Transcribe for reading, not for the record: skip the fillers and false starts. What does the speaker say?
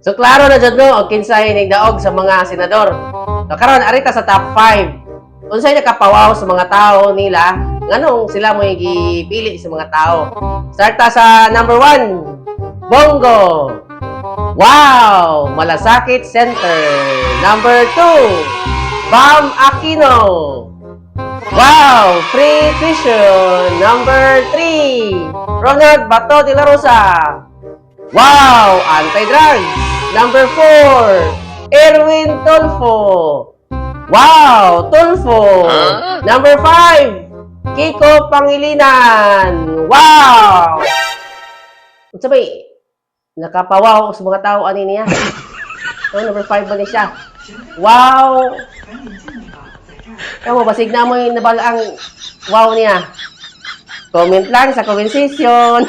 So klaro na jud no og kinsay nigdaog sa mga senador. So karon arita sa top 5. Unsay nakapawaw sa mga tao nila nganong sila mo gipili sa mga tao. Start ta sa number 1. Bongo. Wow, Malasakit Center. Number 2. Bam Aquino. Wow, Free Tuition. Number 3. Ronald Bato de la Rosa. Wow, Anti-Drugs. Number 4, Erwin Tulfo. Wow, Tulfo. Number 5, Kiko Pangilinan. Wow. Unsa ba nakapawaw sa mga tao ani niya? Oh, number 5 ba ni siya? Wow. Kamo basig na mo nabala ang wow niya. Comment lang sa comment section.